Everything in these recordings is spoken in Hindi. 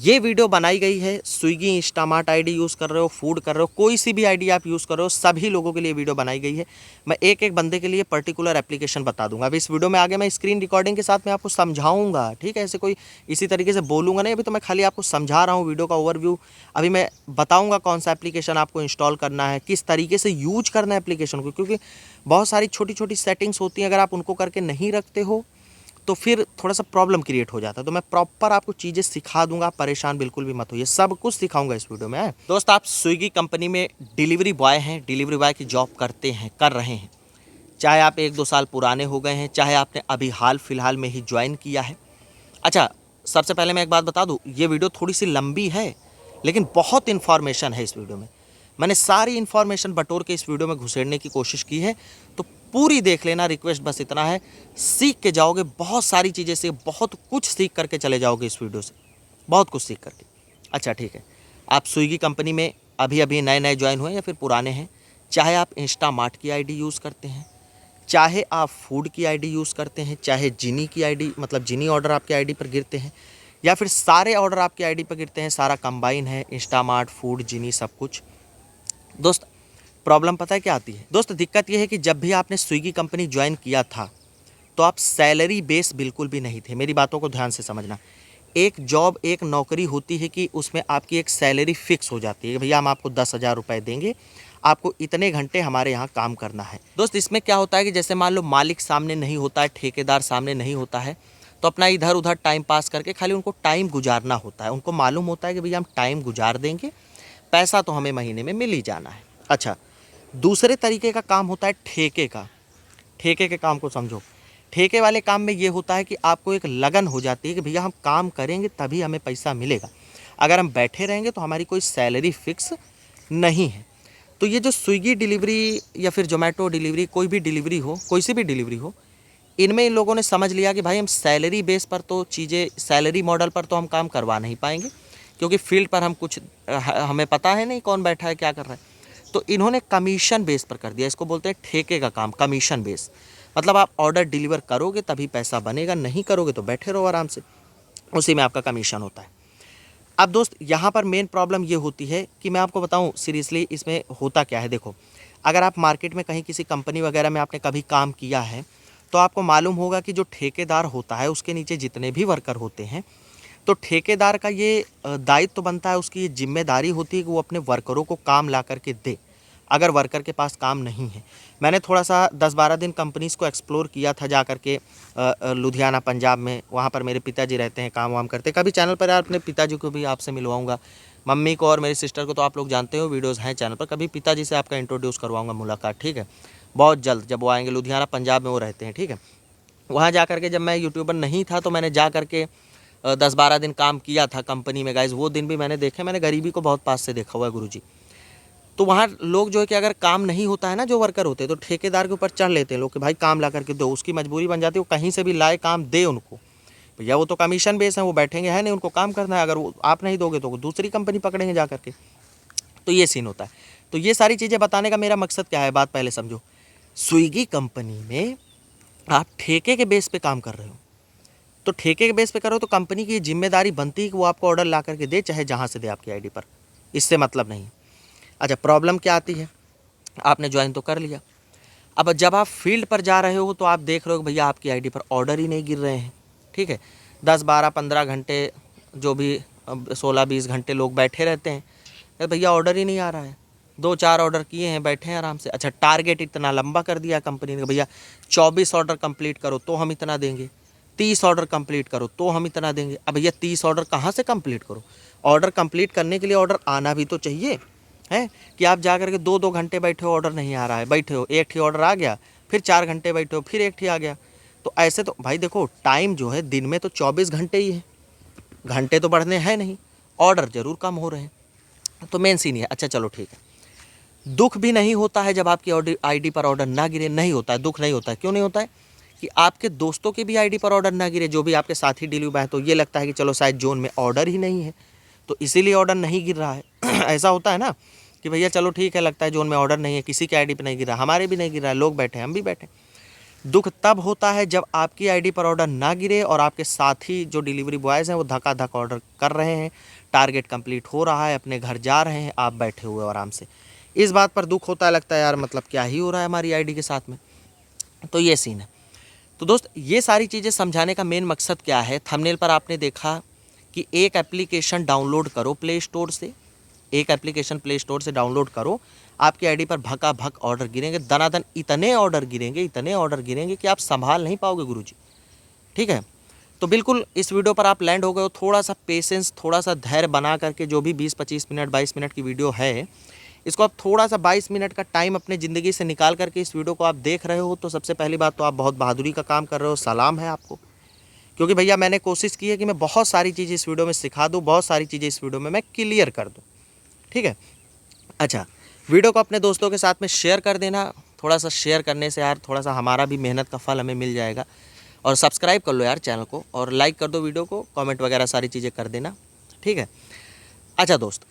ये वीडियो बनाई गई है स्विगी इंस्टामार्ट आईडी यूज़ कर रहे हो, फूड कर रहे हो, कोई सी भी आईडी आप यूज़ कर रहे हो, सभी लोगों के लिए वीडियो बनाई गई है। मैं एक एक बंदे के लिए पर्टिकुलर एप्लीकेशन बता दूंगा। अभी इस वीडियो में आगे मैं स्क्रीन रिकॉर्डिंग के साथ मैं आपको समझाऊंगा, ठीक है। ऐसे कोई इसी तरीके से बोलूँगा नहीं, अभी तो मैं खाली आपको समझा रहा हूँ, वीडियो का ओवरव्यू। अभी मैं बताऊँगा कौन सा एप्लीकेशन आपको इंस्टॉल करना है, किस तरीके से यूज करना है एप्लीकेशन को, क्योंकि बहुत सारी छोटी छोटी सेटिंग्स होती हैं, अगर आप उनको करके नहीं रखते हो तो फिर थोड़ा सा प्रॉब्लम क्रिएट हो जाता है। तो मैं प्रॉपर आपको चीज़ें सिखा दूंगा, परेशान बिल्कुल भी मत होइए, सब कुछ सिखाऊंगा इस वीडियो में। दोस्त, आप स्विगी कंपनी में डिलीवरी बॉय हैं, डिलीवरी बॉय की जॉब करते हैं, कर रहे हैं, चाहे आप 1-2 साल पुराने हो गए हैं, चाहे आपने अभी हाल फिलहाल में ही ज्वाइन किया है। अच्छा, सबसे पहले मैं एक बात बता दूं, ये वीडियो थोड़ी सी लंबी है लेकिन बहुत इन्फॉर्मेशन है इस वीडियो में। मैंने सारी इन्फॉर्मेशन बटोर के इस वीडियो में घुसेड़ने की कोशिश की है, तो पूरी देख लेना। रिक्वेस्ट बस इतना है, सीख के जाओगे, बहुत सारी चीज़ें से बहुत कुछ सीख करके चले जाओगे इस वीडियो से, बहुत कुछ सीख करके। अच्छा ठीक है, आप स्विगी कंपनी में अभी अभी नए नए ज्वाइन हुए या फिर पुराने हैं, चाहे आप इंस्टामार्ट की आईडी यूज़ करते हैं, चाहे आप फूड की आईडी यूज़ करते हैं, चाहे जिनी की आईडी, मतलब जिनी ऑर्डर आपके आईडी पर गिरते हैं, या फिर सारे ऑर्डर आपके आईडी पर गिरते हैं, सारा कंबाइन है, इंस्टामार्ट, फूड, जिनी, सब कुछ। दोस्त, प्रॉब्लम पता है क्या आती है? दोस्त, दिक्कत यह है कि जब भी आपने स्विगी कंपनी ज्वाइन किया था तो आप सैलरी बेस बिल्कुल भी नहीं थे। मेरी बातों को ध्यान से समझना। एक जॉब, एक नौकरी होती है कि उसमें आपकी एक सैलरी फिक्स हो जाती है, भैया हम आपको 10,000 रुपये देंगे, आपको इतने घंटे हमारे यहाँ काम करना है। दोस्त, इसमें क्या होता है कि जैसे मान लो मालिक सामने नहीं होता है, ठेकेदार सामने नहीं होता है, तो अपना इधर उधर टाइम पास करके खाली उनको टाइम गुजारना होता है। उनको मालूम होता है कि भैया हम टाइम गुजार देंगे, पैसा तो हमें महीने में मिल ही जाना है। अच्छा, दूसरे तरीके का काम होता है ठेके का। ठेके के काम को समझो। ठेके वाले काम में ये होता है कि आपको एक लगन हो जाती है कि भैया हम काम करेंगे तभी हमें पैसा मिलेगा, अगर हम बैठे रहेंगे तो हमारी कोई सैलरी फिक्स नहीं है। तो ये जो स्विगी डिलीवरी या फिर जोमेटो डिलीवरी, कोई भी डिलीवरी हो, कोई सी भी डिलीवरी हो, इनमें इन लोगों ने समझ लिया कि भाई हम सैलरी बेस पर तो चीज़ें, सैलरी मॉडल पर तो हम काम करवा नहीं पाएंगे, क्योंकि फील्ड पर हम कुछ हमें पता है नहीं कौन बैठा है क्या कर रहा है। तो इन्होंने कमीशन बेस पर कर दिया। इसको बोलते हैं ठेके का काम, कमीशन बेस। मतलब आप ऑर्डर डिलीवर करोगे तभी पैसा बनेगा, नहीं करोगे तो बैठे रहो आराम से, उसी में आपका कमीशन होता है। अब दोस्त, यहाँ पर मेन प्रॉब्लम ये होती है कि मैं आपको बताऊँ सीरियसली इसमें होता क्या है। देखो, अगर आप मार्केट में कहीं किसी कंपनी वगैरह में आपने कभी काम किया है तो आपको मालूम होगा कि जो ठेकेदार होता है उसके नीचे जितने भी वर्कर होते हैं, तो ठेकेदार का ये दायित्व तो बनता है, उसकी ये जिम्मेदारी होती है कि वो अपने वर्करों को काम ला करके दे, अगर वर्कर के पास काम नहीं है। मैंने थोड़ा सा 10-12 दिन कंपनीज़ को एक्सप्लोर किया था जा करके लुधियाना, पंजाब में। वहाँ पर मेरे पिताजी रहते हैं, काम वाम करते। कभी चैनल पर यार अपने पिताजी को भी आपसे मिलवाऊंगा, मम्मी को और मेरी सिस्टर को तो आप लोग जानते हो, वीडियोज़ हैं चैनल पर। कभी पिताजी से आपका इंट्रोड्यूस करवाऊँगा, मुलाकात, ठीक है, बहुत जल्द जब वो आएंगे। लुधियाना पंजाब में वो रहते हैं, ठीक है। वहाँ जा करके जब मैं यूट्यूबर नहीं था तो मैंने जा करके 10-12 दिन काम किया था कंपनी में। गाइज, वो दिन भी मैंने देखे, मैंने गरीबी को बहुत पास से देखा हुआ है गुरुजी। तो वहाँ लोग जो है कि अगर काम नहीं होता है ना, जो वर्कर होते हैं, तो ठेकेदार के ऊपर चढ़ लेते हैं लोग कि भाई काम ला करके दो। उसकी मजबूरी बन जाती है, वो कहीं से भी लाए काम दे उनको, भैया वो तो कमीशन बेस है, वो बैठेंगे है नहीं, उनको काम करना है। अगर वो आप नहीं दोगे तो दूसरी कंपनी पकड़ेंगे जा करके। तो ये सीन होता है। तो ये सारी चीज़ें बताने का मेरा मकसद क्या है, बात पहले समझो। स्विगी कंपनी में आप ठेके के बेस पे काम कर रहे हो, तो ठेके के बेस पे करो तो कंपनी की जिम्मेदारी बनती है कि वो आपको ऑर्डर ला करके दे, चाहे जहाँ से दे आपकी आईडी पर, इससे मतलब नहीं। अच्छा, प्रॉब्लम क्या आती है? आपने ज्वाइन तो कर लिया, अब जब आप फील्ड पर जा रहे हो तो आप देख रहे हो भैया आपकी आईडी पर ऑर्डर ही नहीं गिर रहे हैं, ठीक है। 10-12-15 घंटे, जो भी 16-20 घंटे लोग बैठे रहते हैं, अरे भैया ऑर्डर ही नहीं आ रहा है। 2-4 ऑर्डर किए हैं, बैठे हैं आराम से। अच्छा, टारगेट इतना लंबा कर दिया कंपनी ने, भैया 24 ऑर्डर कंप्लीट करो तो हम इतना देंगे, 30 ऑर्डर कंप्लीट करो तो हम इतना देंगे। अब भैया 30 ऑर्डर कहाँ से कंप्लीट करो? ऑर्डर कंप्लीट करने के लिए ऑर्डर आना भी तो चाहिए, है कि आप जा करके 2-2 घंटे बैठे हो, ऑर्डर नहीं आ रहा है, बैठे हो, एक ही ऑर्डर आ गया, फिर 4 घंटे बैठे हो, फिर एक ही आ गया। तो ऐसे तो भाई देखो, टाइम जो है दिन में तो 24 घंटे ही है, घंटे तो बढ़ने हैं नहीं, ऑर्डर ज़रूर कम हो रहे हैं। तो मेन सीन ही है। अच्छा चलो ठीक है, दुख भी नहीं होता है जब आपकी आईडी पर ऑर्डर ना गिरे, नहीं होता है, दुख नहीं होता है। क्यों नहीं होता है? कि आपके दोस्तों की भी आईडी पर ऑर्डर ना गिरे, जो भी आपके साथी डिलीवर है, तो ये लगता है कि चलो शायद जोन में ऑर्डर ही नहीं है, तो इसीलिए ऑर्डर नहीं गिर रहा है। ऐसा होता है ना कि भैया चलो ठीक है, लगता है जोन में ऑर्डर नहीं है, किसी के आईडी पर नहीं गिर रहा, हमारे भी नहीं गिर रहा है, लोग बैठे हैं, हम भी बैठे। दुख तब होता है जब आपकी आईडी पर ऑर्डर ना गिरे और आपके साथी जो डिलीवरी बॉयज़ हैं वो धक्का ऑर्डर कर रहे हैं, टारगेट कंप्लीट हो रहा है, अपने घर जा रहे हैं, आप बैठे हुए आराम से। इस बात पर दुख होता है, लगता है यार मतलब क्या ही हो रहा है हमारी आईडी के साथ में। तो ये सीन है। तो दोस्त, ये सारी चीज़ें समझाने का मेन मकसद क्या है। थंबनेल पर आपने देखा कि एक एप्लीकेशन डाउनलोड करो प्ले स्टोर से, एक एप्लीकेशन प्ले स्टोर से डाउनलोड करो, आपकी आईडी पर भका भक ऑर्डर गिरेंगे, दनादन इतने ऑर्डर गिरेंगे कि आप संभाल नहीं पाओगे गुरुजी। ठीक है, तो बिल्कुल इस वीडियो पर आप लैंड हो गए हो। थोड़ा सा पेशेंस, थोड़ा सा धैर्य बना करके जो भी 20-25 मिनट 22 मिनट की वीडियो है, इसको आप थोड़ा सा 22 मिनट का टाइम अपने ज़िंदगी से निकाल करके इस वीडियो को आप देख रहे हो, तो सबसे पहली बात तो आप बहुत बहादुरी का काम कर रहे हो, सलाम है आपको। क्योंकि भैया मैंने कोशिश की है कि मैं बहुत सारी चीज़ें इस वीडियो में सिखा दूँ, बहुत सारी चीज़ें इस वीडियो में मैं क्लियर कर दूँ। ठीक है, अच्छा, वीडियो को अपने दोस्तों के साथ में शेयर कर देना। थोड़ा सा शेयर करने से यार थोड़ा सा हमारा भी मेहनत का फल हमें मिल जाएगा। और सब्सक्राइब कर लो यार चैनल को, और लाइक कर दो वीडियो को, कमेंट वगैरह सारी चीज़ें कर देना। ठीक है, अच्छा दोस्त,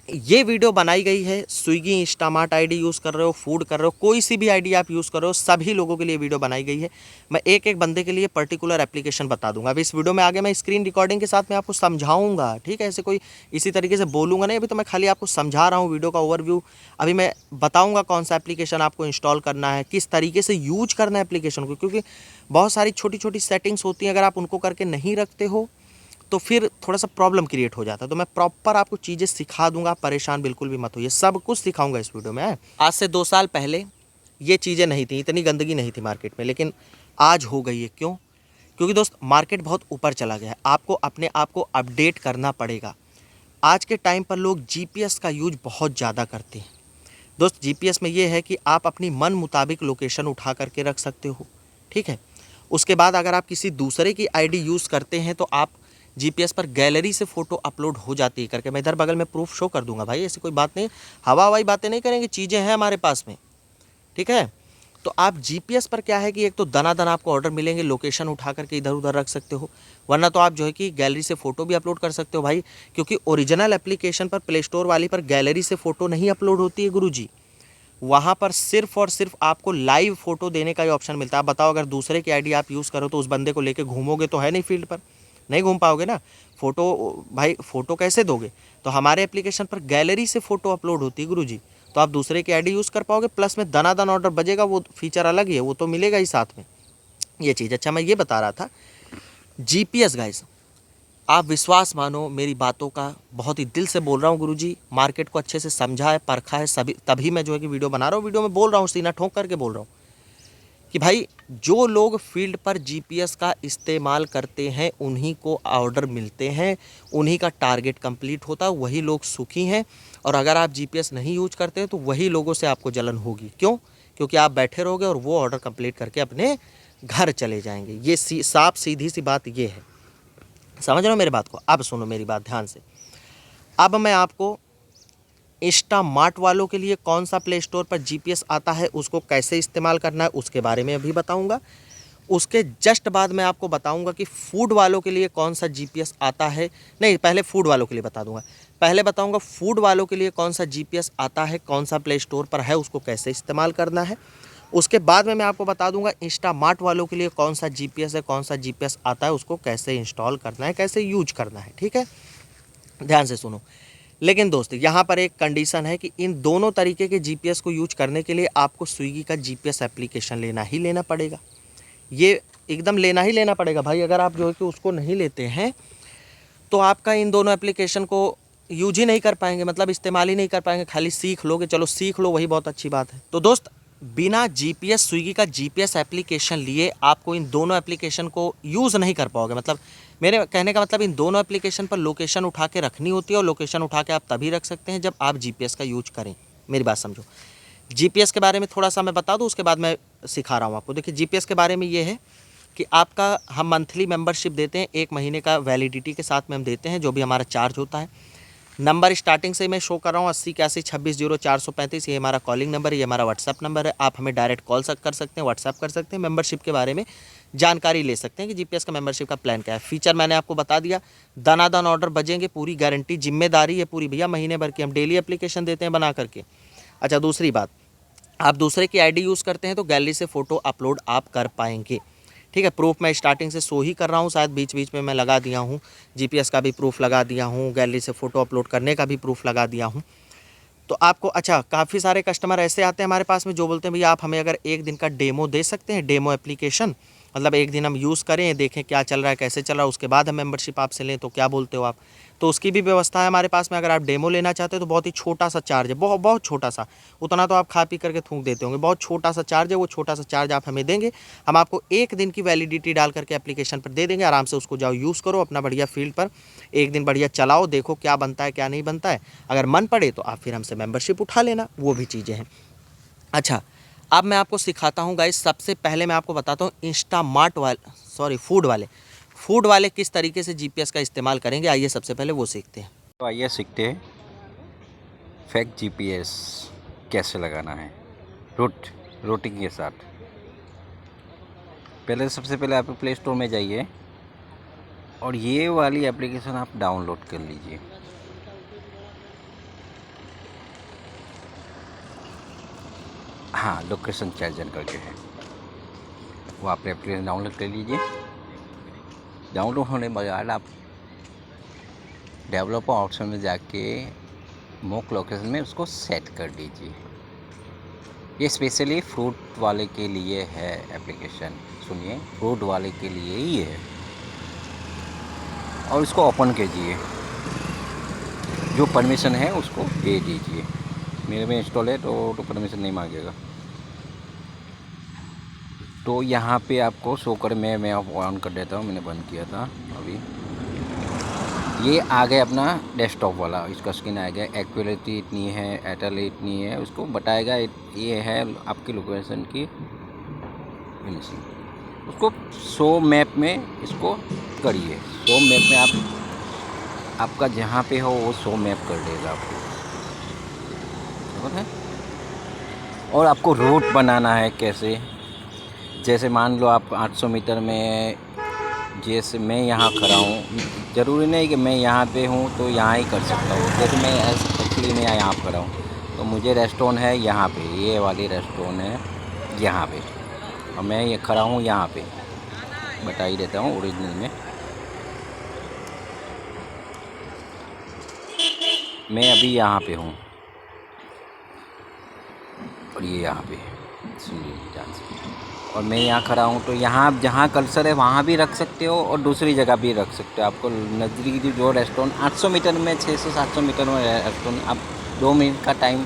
ये वीडियो बनाई गई है स्विगी इंस्टामार्ट आईडी यूज़ कर रहे हो, फूड कर रहे हो, कोई सी भी आईडी आप यूज़ कर रहे हो, सभी लोगों के लिए वीडियो बनाई गई है। मैं एक एक बंदे के लिए पर्टिकुलर एप्लीकेशन बता दूंगा। अभी इस वीडियो में आगे मैं स्क्रीन रिकॉर्डिंग के साथ में आपको समझाऊंगा। ठीक है, ऐसे कोई इसी तरीके से बोलूँगा नहीं, अभी तो मैं खाली आपको समझा रहा हूँ, वीडियो का ओवरव्यू। अभी मैं बताऊँगा कौन सा एप्लीकेशन आपको इंस्टॉल करना है, किस तरीके से यूज करना है एप्लीकेशन को, क्योंकि बहुत सारी छोटी छोटी सेटिंग्स होती हैं, अगर आप उनको करके नहीं रखते हो तो फिर थोड़ा सा प्रॉब्लम क्रिएट हो जाता है। तो मैं प्रॉपर आपको चीज़ें सिखा दूंगा, परेशान बिल्कुल भी मत होइए, सब कुछ सिखाऊंगा इस वीडियो में। आज से 2 साल पहले ये चीज़ें नहीं थी, इतनी गंदगी नहीं थी मार्केट में, लेकिन आज हो गई है। क्यों? क्योंकि दोस्त मार्केट बहुत ऊपर चला गया है, आपको अपने आप को अपडेट करना पड़ेगा। आज के टाइम पर लोग जीपीएस का यूज बहुत ज़्यादा करते हैं। दोस्त, जीपीएस में ये है कि आप अपनी मन मुताबिक लोकेशन उठा करके रख सकते हो। ठीक है, उसके बाद अगर आप किसी दूसरे की आईडी यूज़ करते हैं तो आप जीपीएस पर गैलरी से फ़ोटो अपलोड हो जाती है करके, मैं इधर बगल में प्रूफ शो कर दूंगा भाई, ऐसी कोई बात नहीं, हवा हवाई बातें नहीं करेंगे, चीज़ें हैं हमारे पास में। ठीक है, तो आप जीपीएस पर क्या है कि एक तो दनादन आपको ऑर्डर मिलेंगे, लोकेशन उठा करके इधर उधर रख सकते हो, वरना तो आप जो है कि गैलरी से फ़ोटो भी अपलोड कर सकते हो भाई। क्योंकि ओरिजिनल एप्लीकेशन पर, प्ले स्टोर वाली पर गैलरी से फ़ोटो नहीं अपलोड होती है गुरुजी। वहाँ पर सिर्फ और सिर्फ आपको लाइव फ़ोटो देने का ही ऑप्शन मिलता है। आप बताओ, अगर दूसरे की आईडी आप यूज़ करो तो उस बंदे को लेके घूमोगे तो है नहीं, फील्ड पर नहीं घूम पाओगे ना। फ़ोटो भाई, फ़ोटो कैसे दोगे? तो हमारे एप्लीकेशन पर गैलरी से फ़ोटो अपलोड होती है गुरुजी, तो आप दूसरे की आईडी यूज़ कर पाओगे, प्लस में दनादन ऑर्डर बजेगा, वो फीचर अलग ही है, वो तो मिलेगा ही साथ में, ये चीज़। अच्छा, मैं ये बता रहा था, जीपीएस गाइस, आप विश्वास मानो मेरी बातों का, बहुत ही दिल से बोल रहा हूँ गुरुजी, मार्केट को अच्छे से समझा है, परखा है, सभी तभी मैं जो है कि वीडियो बना रहा हूँ, वीडियो में बोल रहा हूँ, सीना ठोक करके बोल रहा हूँ कि भाई जो लोग फील्ड पर जीपीएस का इस्तेमाल करते हैं उन्हीं को ऑर्डर मिलते हैं, उन्हीं का टारगेट कंप्लीट होता है, वही लोग सुखी हैं। और अगर आप जीपीएस नहीं यूज करते तो वही लोगों से आपको जलन होगी। क्यों? क्योंकि आप बैठे रहोगे और वो ऑर्डर कंप्लीट करके अपने घर चले जाएंगे। ये साफ सीधी सी बात ये है, समझ रहे हो मेरी बात को? अब सुनो मेरी बात ध्यान से। अब मैं आपको इंस्टामार्ट वालों के लिए कौन सा प्ले स्टोर पर जीपीएस आता है, उसको कैसे इस्तेमाल करना है, उसके बारे में अभी बताऊंगा। उसके जस्ट बाद मैं आपको बताऊंगा कि फूड वालों के लिए कौन सा जीपीएस आता है। नहीं, पहले फूड वालों के लिए बता दूंगा। पहले बताऊंगा फूड वालों के लिए कौन सा जीपीएस आता है, कौन सा प्ले स्टोर पर है, उसको कैसे इस्तेमाल करना है। उसके बाद में मैं आपको बता दूंगा इंस्टामार्ट वालों के लिए कौन सा जीपीएस है, कौन सा जीपीएस आता है, उसको कैसे इंस्टॉल करना है, कैसे यूज करना है। ठीक है, ध्यान से सुनो। लेकिन दोस्त, यहाँ पर एक कंडीशन है कि इन दोनों तरीके के जीपीएस को यूज करने के लिए आपको स्विगी का जीपीएस एप्लीकेशन लेना ही लेना पड़ेगा। ये एकदम लेना ही लेना पड़ेगा भाई। अगर आप जो है कि उसको नहीं लेते हैं तो आपका इन दोनों एप्लीकेशन को यूज ही नहीं कर पाएंगे, मतलब इस्तेमाल ही नहीं कर पाएंगे। खाली सीख लोगे, चलो सीख लो, वही बहुत अच्छी बात है। तो दोस्त, बिना जीपीएस, स्विगी का जीपीएस एप्लीकेशन लिए आपको इन दोनों एप्लीकेशन को यूज़ नहीं कर पाओगे। मतलब मेरे कहने का मतलब, इन दोनों एप्लीकेशन पर लोकेशन उठा के रखनी होती है, और लोकेशन उठा के आप तभी रख सकते हैं जब आप जीपीएस का यूज करें। मेरी बात समझो। जीपीएस के बारे में थोड़ा सा मैं बता दूं, उसके बाद मैं सिखा रहा हूँ आपको। देखिए, जीपीएस के बारे में ये है कि आपका हम मंथली मेंबरशिप देते हैं, 1 महीने का वैलिडिटी के साथ में हम देते हैं, जो भी हमारा चार्ज होता है। नंबर स्टार्टिंग से मैं शो कर रहा हूँ, 80 81 26 0 435, ये हमारा कॉलिंग नंबर है, ये हमारा व्हाट्सअप नंबर है। आप हमें डायरेक्ट कॉल कर सकते हैं, व्हाट्सअप कर सकते हैं, मेंबरशिप के बारे में जानकारी ले सकते हैं कि जीपीएस का मेंबरशिप का प्लान क्या है। फीचर मैंने आपको बता दिया, दनादन ऑर्डर बजेंगे, पूरी गारंटी, जिम्मेदारी है पूरी भैया, महीने भर की हम डेली एप्लीकेशन देते हैं बना करके। अच्छा, दूसरी बात, आप दूसरे की आईडी यूज़ करते हैं तो गैलरी से फ़ोटो अपलोड आप कर पाएंगे। ठीक है, प्रूफ मैं स्टार्टिंग से शो ही कर रहा हूँ, शायद बीच बीच में मैं लगा दिया हूँ, जीपीएस का भी प्रूफ लगा दिया हूँ, गैलरी से फ़ोटो अपलोड करने का भी प्रूफ लगा दिया हूँ। तो आपको अच्छा, काफ़ी सारे कस्टमर ऐसे आते हैं हमारे पास में जो बोलते हैं भैया आप हमें अगर एक दिन का डेमो दे सकते हैं, डेमो एप्लीकेशन, मतलब एक दिन हम यूज़ करें, देखें क्या चल रहा है, कैसे चल रहा है, उसके बाद हम मेंबरशिप आपसे लें, तो क्या बोलते हो आप? तो उसकी भी व्यवस्था है हमारे पास में। अगर आप डेमो लेना चाहते हो तो बहुत ही छोटा सा चार्ज है, बहुत बहुत छोटा सा, उतना तो आप खा पी करके थूक देते होंगे, बहुत छोटा सा चार्ज है। वो छोटा सा चार्ज आप हमें देंगे, हम आपको एक दिन की वैलिडिटी डाल करके एप्लीकेशन पर दे देंगे, आराम से उसको जाओ यूज़ करो अपना बढ़िया फील्ड पर, एक दिन बढ़िया चलाओ, देखो क्या बनता है क्या नहीं बनता है। अगर मन पड़े तो आप फिर हमसे मेंबरशिप उठा लेना, वो भी चीज़ें हैं। अच्छा, अब मैं आपको सिखाता हूँ गाइस, सबसे पहले मैं आपको बताता हूँ इंस्टामार्ट वाले, सॉरी फूड वाले किस तरीके से जीपीएस का इस्तेमाल करेंगे। आइए सबसे पहले वो सीखते हैं। तो आइए सीखते हैं फेक जीपीएस कैसे लगाना है रूटिंग के साथ। सबसे पहले आप प्ले स्टोर में जाइए और ये वाली एप्लीकेशन आप डाउनलोड कर लीजिए। हाँ, लोकेशन चार्जर करके है, वो आप एप्लीकेशन डाउनलोड कर लीजिए। डाउनलोड होने के बाद आप डेवलपर ऑप्शन में जाके मोक लोकेशन में उसको सेट कर दीजिए। ये स्पेशली फ्रूट वाले के लिए है एप्लीकेशन, सुनिए, फ्रूट वाले के लिए ही है। और इसको ओपन कीजिए, जो परमिशन है उसको दे दीजिए। मेरे में इंस्टॉल है तो परमिशन नहीं मांगेगा। तो यहाँ पे आपको शो कर, मैं ऑन कर देता हूँ, मैंने बंद किया था अभी। ये आ गया अपना डेस्कटॉप वाला, इसका स्क्रीन आ गया, एक्यूरेसी इतनी है, एयरटेल इतनी है, उसको बताएगा ये है आपकी लोकेशन की फिनिशिंग। उसको शो मैप में इसको करिए। शो मैप में आपका जहाँ पे हो वो शो मैप कर देगा आपको, समझ है। और आपको रूट बनाना है कैसे, जैसे मान लो आप 800 मीटर में, जैसे मैं यहाँ खड़ा हूँ, ज़रूरी नहीं कि मैं यहाँ पे हूँ तो यहाँ ही कर सकता हूँ। जैसे मैं एक्चुअली मैं यहाँ खड़ा हूँ तो मुझे रेस्टोरेंट है यहाँ पे, ये वाली रेस्टोरेंट है यहाँ पे, और मैं ये खड़ा हूँ यहाँ पे, बता ही देता हूँ ओरिजिनल में। मैं अभी यहाँ पे हूँ और ये यहाँ पे, सुनिए ध्यान से। और मैं यहाँ खड़ा हूँ तो यहाँ आप जहाँ कर्सर है वहाँ भी रख सकते हो और दूसरी जगह भी रख सकते हो। आपको नज़दीकी जो रेस्टोरेंट 800 मीटर में, 600-700 मीटर में रेस्टोरेंट, आप 2 मिनट का टाइम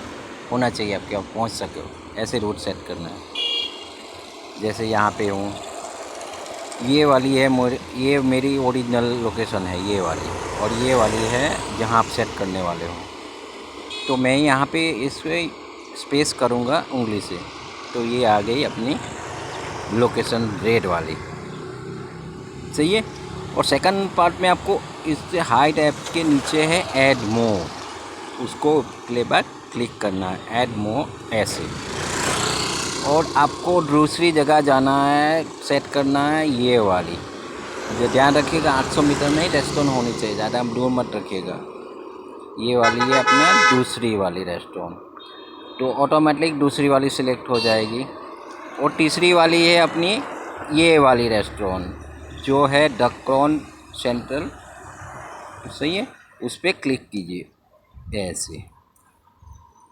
होना चाहिए आपके, आप पहुँच सके हो, ऐसे रूट सेट करना है। जैसे यहाँ पे हूँ, ये वाली है ये मेरी ओरिजिनल लोकेशन है ये वाली, और ये वाली है जहाँ आप सेट करने वाले हो। तो मैं यहाँ पे इसमें स्पेस करूँगा उंगली से, तो ये आ गई अपनी लोकेशन रेड वाली, सही है। और सेकंड पार्ट में आपको इससे हाइट ऐप के नीचे है ऐड मोर, उसको प्ले बैक क्लिक करना है, ऐड मोर ऐसे। और आपको दूसरी जगह जाना है, सेट करना है ये वाली, जो ध्यान रखिएगा 800 मीटर में ही रेस्टोरेंट होनी चाहिए, ज़्यादा आप दूर मत रखिएगा। ये वाली है अपना दूसरी वाली रेस्टोरेंट, तो ऑटोमेटिक दूसरी वाली सिलेक्ट हो जाएगी। और तीसरी वाली है अपनी ये वाली रेस्टोरेंट जो है डक्रॉन सेंट्रल, सही है, उस पर क्लिक कीजिए, ऐसे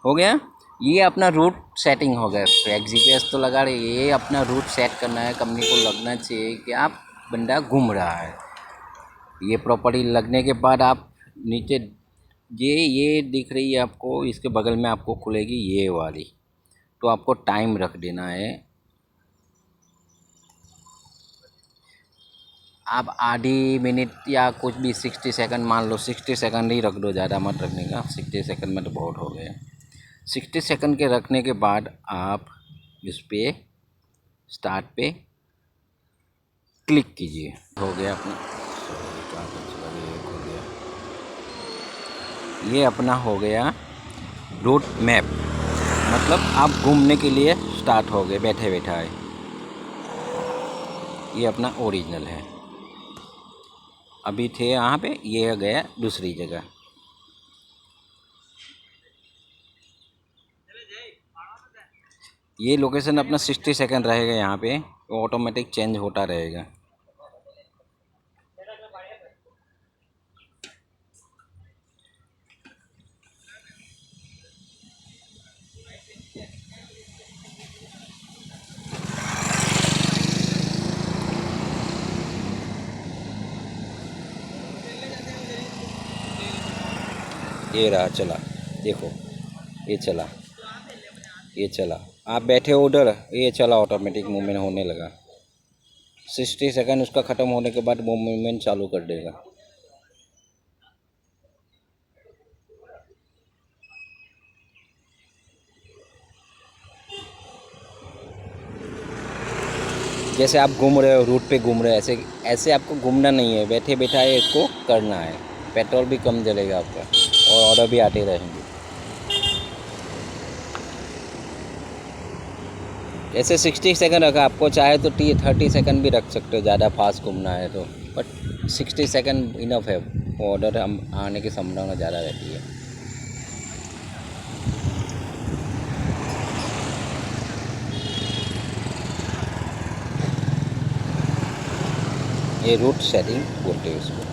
हो गया। ये अपना रूट सेटिंग हो गया। फ्रैग जीपीएस तो लगा रही है, ये अपना रूट सेट करना है, कंपनी को लगना चाहिए कि आप बंदा घूम रहा है। ये प्रॉपर्टी लगने के बाद आप नीचे ये दिख रही है आपको, इसके बगल में आपको खुलेगी ये वाली, तो आपको टाइम रख देना है। आप आधी मिनट या कुछ भी 60 सेकंड मान लो, 60 सेकंड ही रख दो, ज़्यादा मत रखने का, 60 सेकंड में तो बहुत हो गया। 60 सेकंड के रखने के बाद आप इस पर स्टार्ट पे क्लिक कीजिए, हो गया अपना, ये अपना हो गया रूट मैप, मतलब आप घूमने के लिए स्टार्ट हो गए बैठे बैठाए। ये अपना ओरिजिनल है, अभी थे यहाँ पे, ये गया दूसरी जगह। ये लोकेशन अपना 60 सेकंड रहेगा यहाँ पे, ऑटोमेटिक चेंज होता रहेगा। ये रहा चला, देखो ये चला, ये चला, आप बैठे हो उधर, ये चला, ऑटोमेटिक मूवमेंट होने लगा। 60 सेकंड उसका ख़त्म होने के बाद वो मूवमेंट चालू कर देगा। जैसे आप घूम रहे हो, रूट पे घूम रहे हो, ऐसे ऐसे आपको घूमना नहीं है, बैठे बैठाए इसको करना है। पेट्रोल भी कम जलेगा आपका और ऑर्डर भी आते रहेंगे। ऐसे 60 सेकंड रखा, आपको चाहे तो 30 सेकंड भी रख सकते हो, ज़्यादा फास्ट घूमना है तो, बट 60 सेकंड इनफ है, ऑर्डर आने की संभावना ज़्यादा रहती है। ये रूट सेटिंग बोलते हैं इसको।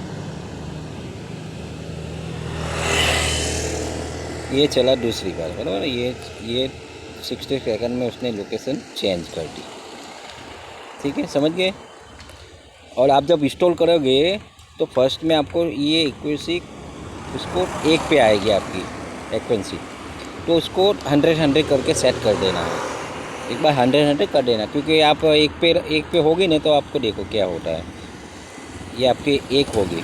ये चला दूसरी बार, बराबर। ये 60 सेकंड में उसने लोकेशन चेंज कर दी, ठीक है, समझ गए। और आप जब इंस्टॉल करोगे तो फर्स्ट में आपको ये एक्यूरेसी उसको 1 पे आएगी आपकी एक्वेंसी, तो उसको 100 करके सेट कर देना है। एक बार 100 कर देना, क्योंकि आप एक पे होगी ना तो आपको देखो क्या होता है। ये आपकी 1 होगी,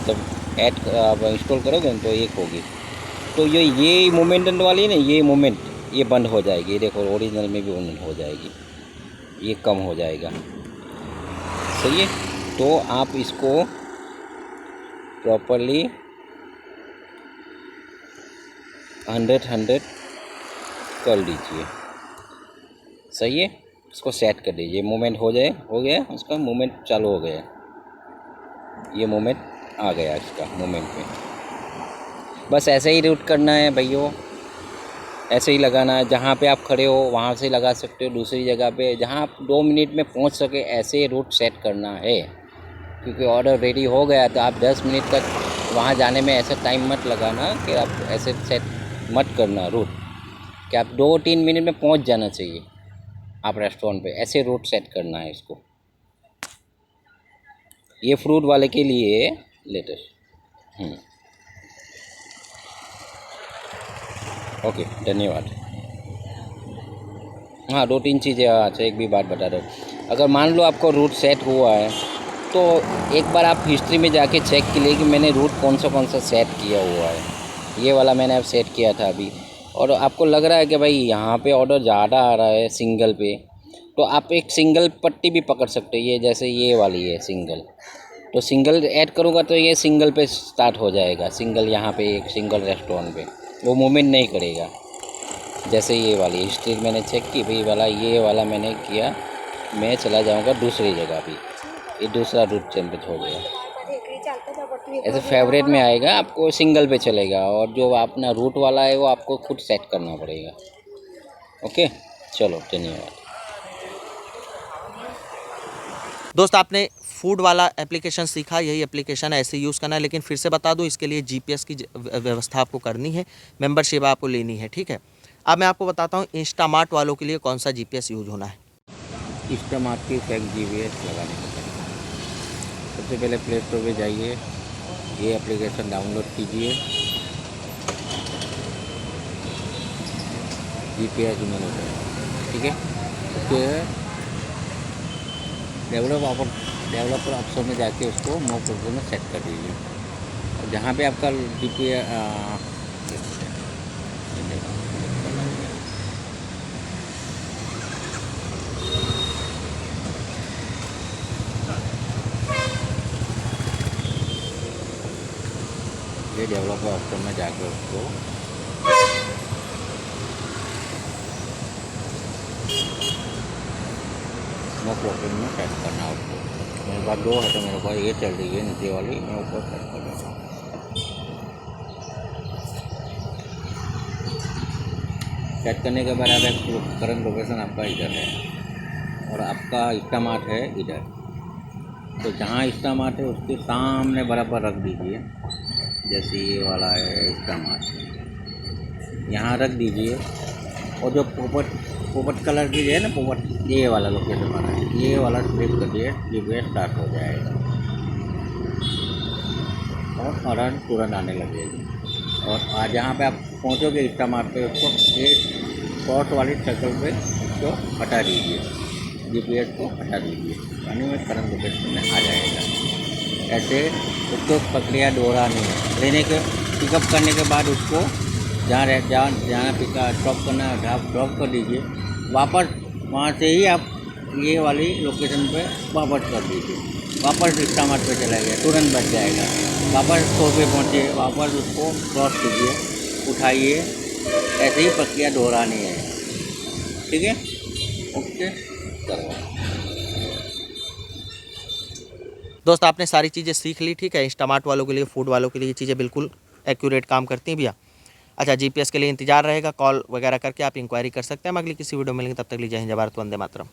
जब ऐड आप इंस्टॉल करोगे तो 1 होगी, तो ये मोमेंट वाली है ना, ये मोमेंट ये बंद हो जाएगी। देखो ओरिजिनल में भी बंद हो जाएगी, ये कम हो जाएगा, सही है। तो आप इसको प्रॉपरली 100 कर लीजिए, सही है। इसको सेट कर दीजिए, मूवमेंट हो गया, उसका मूवमेंट चालू हो गया, ये मूवमेंट आ गया इसका मूवमेंट में। बस ऐसे ही रूट करना है भैया, ऐसे ही लगाना है। जहाँ पे आप खड़े हो वहाँ से लगा सकते हो, दूसरी जगह पे जहाँ आप 2 मिनट में पहुँच सके, ऐसे रूट सेट करना है। क्योंकि ऑर्डर रेडी हो गया तो आप 10 मिनट तक वहाँ जाने में ऐसा टाइम मत लगाना कि आप ऐसे सेट मत करना रूट, कि आप 2-3 मिनट में पहुँच जाना चाहिए आप रेस्टोरेंट पे, ऐसे रूट सेट करना है इसको। ये फ्रूट वाले के लिए लेटेस्ट। ओके, धन्यवाद। हाँ, 2-3 चीज़ें, अच्छा एक भी बात बता दो। अगर मान लो आपको रूट सेट हुआ है तो एक बार आप हिस्ट्री में जाके चेक कीजिए कि मैंने रूट कौन सा सेट किया हुआ है। ये वाला मैंने अब सेट किया था अभी, और आपको लग रहा है कि भाई यहाँ पे ऑर्डर ज़्यादा आ रहा है सिंगल पे, तो आप एक सिंगल पट्टी भी पकड़ सकते हो। ये जैसे ये वाली है सिंगल, तो सिंगल ऐड करूँगा तो ये सिंगल पे स्टार्ट हो जाएगा। सिंगल यहाँ पे एक सिंगल रेस्टोरेंट पे वो मूवमेंट नहीं करेगा। जैसे ये वाली हिस्ट्री मैंने चेक की, भाई वाला ये वाला मैंने किया, मैं चला जाऊँगा दूसरी जगह भी, ये दूसरा रूट जनरेट हो गया। ऐसे फेवरेट में आएगा, आपको सिंगल पे चलेगा, और जो अपना रूट वाला है वो आपको खुद सेट करना पड़ेगा। ओके, चलो धन्यवाद। दोस्त आपने फूड वाला एप्लीकेशन सीखा, यही एप्लीकेशन ऐसे यूज़ करना है। लेकिन फिर से बता दूं, इसके लिए जीपीएस की व्यवस्था आपको करनी है, मेंबरशिप आपको लेनी है, ठीक है। अब मैं आपको बताता हूं इंस्टामार्ट वालों के लिए कौन सा जीपीएस यूज होना है। इंस्टामार्ट की जीपीएस लगाने का सबसे पहले प्ले स्टोर पर जाइए, ये एप्लीकेशन डाउनलोड कीजिए, जीपीएस ठीक है। उसके डेवलपर ऑप्शन में जाके उसको नो प्रोग्राम में सेट कर दीजिए, और जहाँ पे आपका ये डेवलपर ऑप्शन में जाके उसको नो प्रॉब्लम में सेट करना है। उसको मेरे पास 2 है तो मेरे पास ये चल रही है नीचे वाली, मैं ऊपर सेट कर देता हूँ। सेट करने के बाद आप करंट लोकेशन आपका इधर है और आपका इंस्टामार्ट है इधर। तो जहाँ इंस्टामार्ट है उसके सामने बराबर रख दीजिए। जैसे ये वाला है इंस्टामार्ट, यहाँ रख दीजिए। और जो पोपट कलर की जो है ना, पोपट, ये वाला लोकेशन वाला है, ये वाला क्लिक करिए, जीपीएस स्टार्ट हो जाएगा और हॉर्न तुरंत आने लगेगी। और आज जहाँ पे आप पहुँचोगे इंस्टामार्ट पे, उसको एक शॉर्ट वाली सर्कल पे उसको हटा दीजिए, जीपीएस को हटा दीजिए, पानी में करंट लोकेशन में आ जाएगा। ऐसे उसको प्रक्रिया दोहरानी है। लेने के पिकअप करने के बाद उसको जहाँ पिका ड्रॉप करना है ड्रॉप कर दीजिए। वापस वहाँ से ही आप ये वाली लोकेशन पे वापस कर दीजिए। वापस इंस्टामार्ट पे चला गया, तुरंत बच जाएगा। वापस स्टोर पे पहुँचे, वापस उसको क्रॉस कीजिए, उठाइए। ऐसे ही प्रक्रिया दोहरानी है। ठीक है, ओके, चलो। दोस्त आपने सारी चीज़ें सीख ली, ठीक है। इंस्टामार्ट वालों के लिए, फूड वालों के लिए ये चीज़ें बिल्कुल एक्यूरेट काम करती हैं भैया। अच्छा, जीपीएस के लिए इंतजार रहेगा, कॉल वगैरह करके आप इंक्वायरी कर सकते हैं। हम अगली किसी वीडियो में मिलेंगे, तब तक लीजिए जय हिंद, जय भारत, वंदे मातरम।